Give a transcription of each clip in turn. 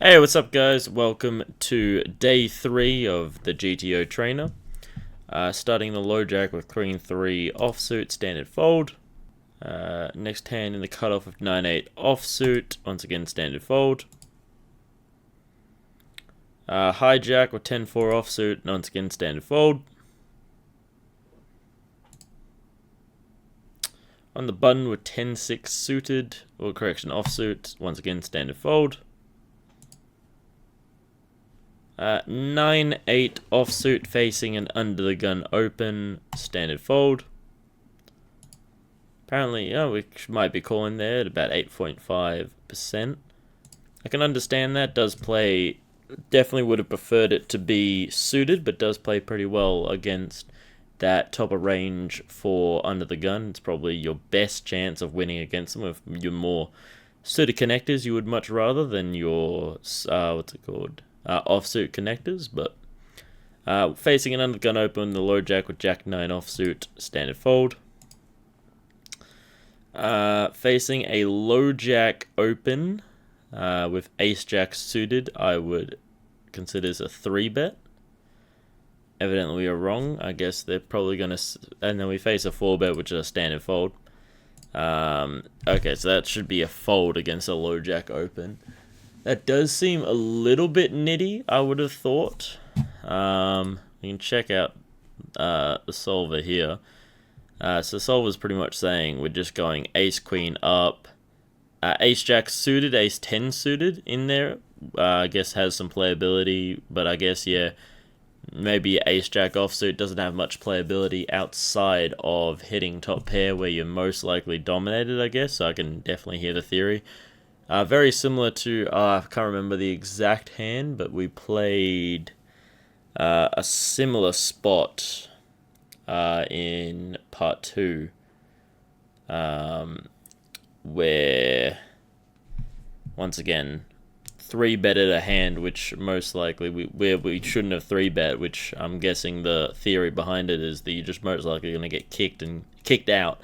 Hey, what's up guys? Welcome to day 3 of the GTO Trainer. Starting the low jack with queen 3 offsuit standard fold. Next hand in the cutoff of 9-8 offsuit, once again standard fold. Hijack with 10-4 offsuit, once again standard fold. On the button with 10-6 suited, or correction offsuit, once again standard fold. 9-8 offsuit facing and under the gun open, standard fold. Apparently, we might be calling there at about 8.5%. I can understand that. Does play, definitely would have preferred it to be suited, but does play pretty well against that top of range for under the gun. It's probably your best chance of winning against them with your more suited connectors. You would much rather than your, offsuit connectors, but facing an under the gun open, the low jack with jack 9 offsuit, standard fold. Facing a low jack open with ace jack suited, I would consider this a 3-bet. Evidently we are wrong. I guess they're probably going to... And then we face a 4-bet, which is a standard fold. Okay, so that should be a fold against a low jack open. That does seem a little bit nitty, I would have thought. You can check out the solver here. So the solver's pretty much saying we're just going ace queen up. Ace jack suited, ace 10 suited in there. I guess has some playability, but I guess, yeah, maybe ace jack offsuit doesn't have much playability outside of hitting top pair where you're most likely dominated, I guess. So I can definitely hear the theory. Very similar to, I can't remember the exact hand, but we played a similar spot in part 2, where, once again, 3-betted a hand, which most likely we shouldn't have 3-bet, which I'm guessing the theory behind it is that you're just most likely going to get kicked out,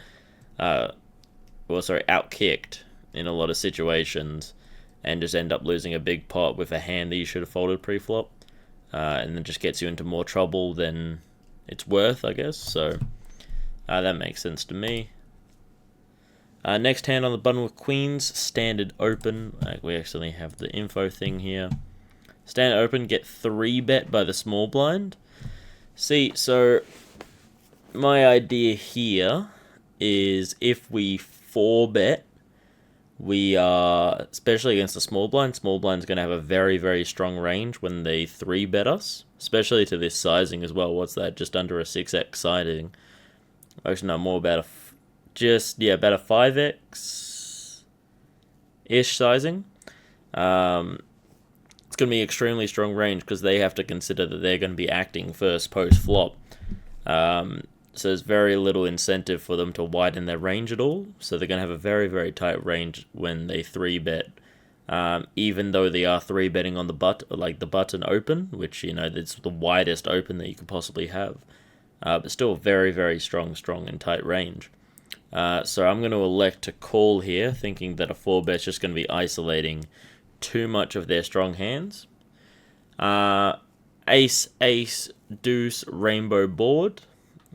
out-kicked in a lot of situations, and just end up losing a big pot with a hand that you should have folded pre-flop, and then just gets you into more trouble than it's worth, I guess. So that makes sense to me. Next hand on the button with queens, standard open. We actually have the info thing here. Standard open, get 3-bet by the small blind. See, so my idea here is if we 4-bet, we are, especially against the small blind's going to have a very, very strong range when they 3-bet us, especially to this sizing as well. What's that? Just under a 6x sizing. Actually, no, more about about a 5x-ish sizing. It's going to be extremely strong range because they have to consider that they're going to be acting first post-flop. So there's very little incentive for them to widen their range at all. So they're going to have a very, very tight range when they 3-bet. Even though they are 3-betting on the button open, which, it's the widest open that you could possibly have. But still very, very strong and tight range. So I'm going to elect to call here, thinking that a 4-bet's just going to be isolating too much of their strong hands. Ace, deuce, rainbow board.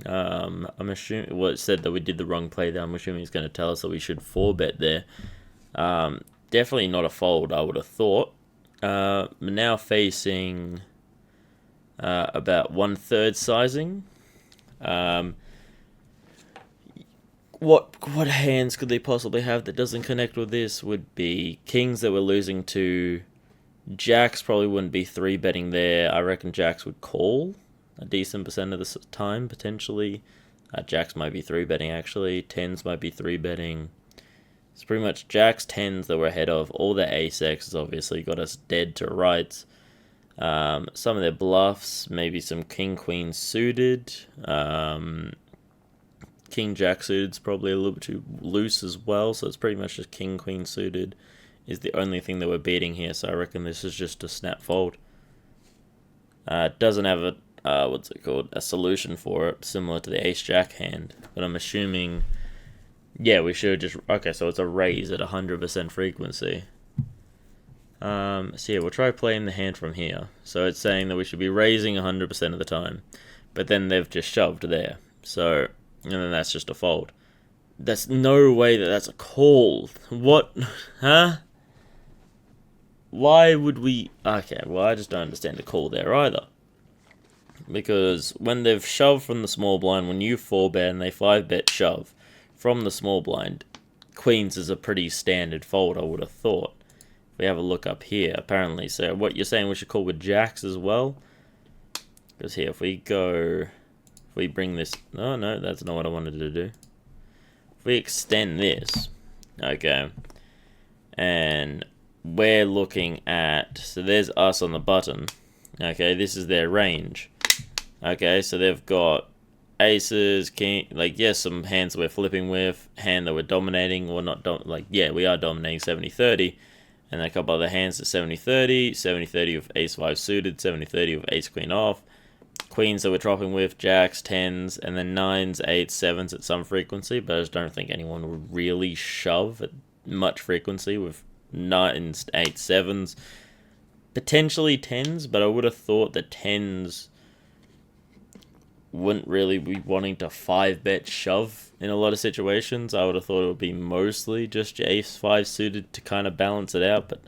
I'm assuming, it said that we did the wrong play there. I'm assuming he's going to tell us that we should 4-bet there. Definitely not a fold, I would have thought. Now facing about 1/3 sizing. What hands could they possibly have that doesn't connect with this? Would be kings that we're losing to. Jacks probably wouldn't be 3-betting there. I reckon jacks would call a decent percent of the time, potentially. Jacks might be 3-betting, actually. 10s might be 3-betting. It's pretty much jacks, 10s that we're ahead of. All their ace-X's obviously got us dead to rights. Some of their bluffs, maybe some king-queen suited. King-jack suited's probably a little bit too loose as well, so it's pretty much just king-queen suited is the only thing that we're beating here, so I reckon this is just a snap fold. It doesn't have a a solution for it, similar to the ace-jack hand, but I'm assuming, yeah, we should just, okay, so it's a raise at 100% frequency. So yeah, we'll try playing the hand from here. So it's saying that we should be raising 100% of the time, but then they've just shoved there. So, and then that's just a fold. There's no way that that's a call. What? Huh? Why would we... Okay, well, I just don't understand the call there either. Because when they've shoved from the small blind, when you 4-bet and they 5-bet shove from the small blind, queens is a pretty standard fold, I would have thought. If we have a look up here, apparently. So what you're saying we should call with jacks as well? Because here, if we bring this... Oh, no, that's not what I wanted to do. If we extend this, okay, and we're looking at... So there's us on the button. Okay, this is their range. Okay, so they've got aces, king, like, yes, some hands we're flipping with, hand that we're dominating, or not, yeah, we are dominating 70-30, and a couple other hands at 70-30, 70-30 with ace-5 suited, 70-30 with ace-queen off, queens that we're dropping with, jacks, 10s, and then 9s, 8s, 7s at some frequency, but I just don't think anyone would really shove at much frequency with 9s, 8s, 7s, potentially 10s, but I would have thought that 10s wouldn't really be wanting to 5-bet shove in a lot of situations. I would have thought it would be mostly just your ace-5 suited to kind of balance it out, but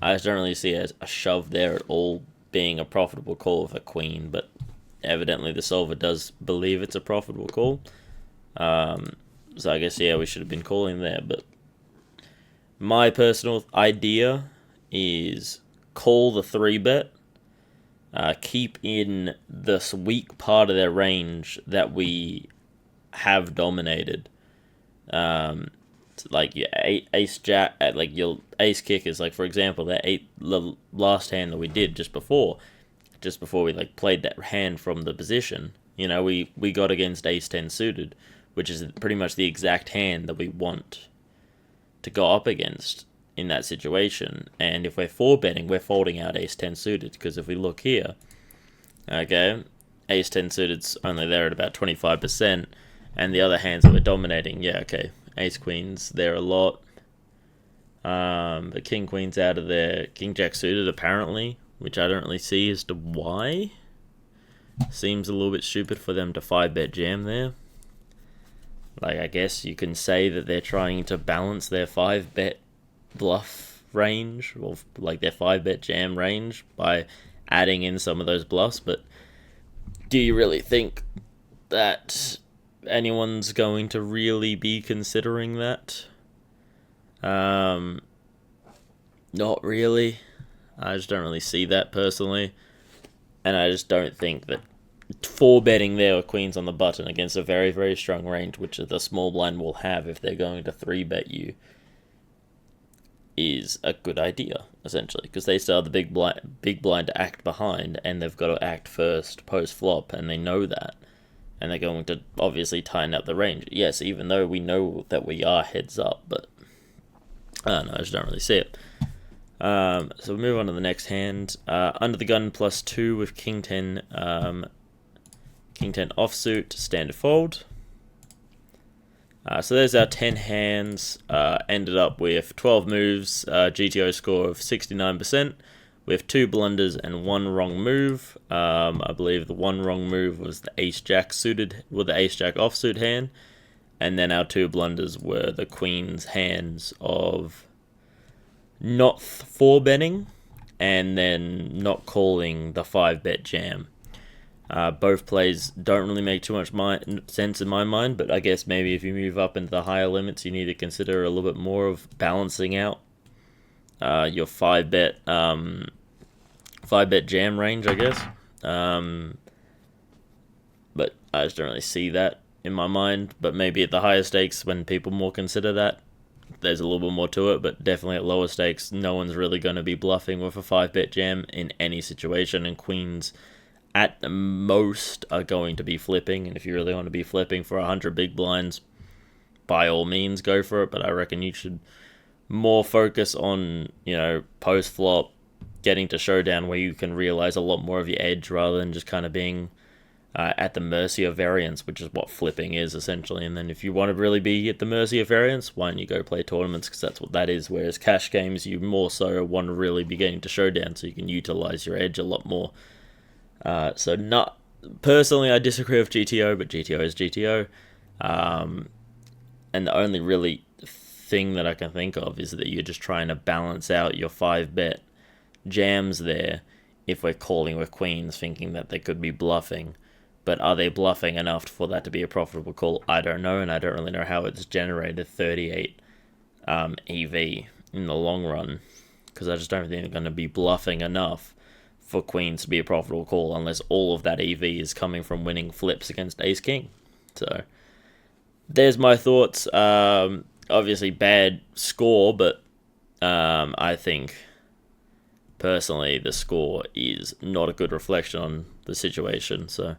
I just don't really see a shove there at all being a profitable call with a queen, but evidently the solver does believe it's a profitable call. So I guess, yeah, we should have been calling there, but my personal idea is call the 3-bet, keep in this weak part of their range that we have dominated. Like your ace jack, like your ace kickers, like for example, the last hand that we did just before we like played that hand from the position. You know, we got against ace 10 suited, which is pretty much the exact hand that we want to go up against in that situation. And if we're 4-betting, we're folding out ace 10 suited, because if we look here, okay, ace 10 suited's only there at about 25%, and the other hands that we're dominating, yeah, okay, ace queen's there a lot, but king queen's out of there, king jack suited apparently, which I don't really see as to why. Seems a little bit stupid for them to 5-bet jam there. Like, I guess you can say that they're trying to balance their 5-bet bluff range, or like their 5-bet jam range, by adding in some of those bluffs, but do you really think that anyone's going to really be considering that? Not really. I just don't really see that personally, and I just don't think that 4-betting there with queens on the button against a very, very strong range, which the small blind will have if they're going to 3-bet you, is a good idea, essentially, because they still have the big blind to act behind, and they've got to act first post-flop, and they know that, and they're going to obviously tighten up the range. Yes, even though we know that we are heads up, but I don't know, I just don't really see it. So we'll move on to the next hand. Under the gun +2 with king 10 offsuit, standard fold. So there's our 10 hands, ended up with 12 moves, GTO score of 69%, with 2 blunders and 1 wrong move. I believe the 1 wrong move was the ace-jack suited, with the ace-jack offsuit hand, and then our 2 blunders were the queen's hands of not 4-betting, and then not calling the 5-bet jam. Both plays don't really make too much sense in my mind, but I guess maybe if you move up into the higher limits, you need to consider a little bit more of balancing out your 5-bet jam range, I guess. But I just don't really see that in my mind. But maybe at the higher stakes, when people more consider that, there's a little bit more to it. But definitely at lower stakes, no one's really going to be bluffing with a 5-bet jam in any situation, and queens at the most are going to be flipping, and if you really want to be flipping for 100 big blinds, by all means go for it, but I reckon you should more focus on, you know, post-flop, getting to showdown where you can realize a lot more of your edge rather than just kind of being at the mercy of variance, which is what flipping is essentially. And then if you want to really be at the mercy of variance, why don't you go play tournaments, because that's what that is. Whereas cash games, you more so want to really be getting to showdown, so you can utilize your edge a lot more. So not personally, I disagree with GTO, but GTO is GTO. And the only really thing that I can think of is that you're just trying to balance out your 5-bet jams there if we're calling with queens, thinking that they could be bluffing. But are they bluffing enough for that to be a profitable call? I don't know, and I don't really know how it's generated 38 EV in the long run, because I just don't think they're going to be bluffing enough for queens to be a profitable call, unless all of that EV is coming from winning flips against ace-king. So there's my thoughts. Obviously bad score, but I think personally the score is not a good reflection on the situation. So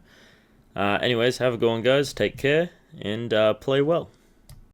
anyways, have a good one, guys. Take care and play well.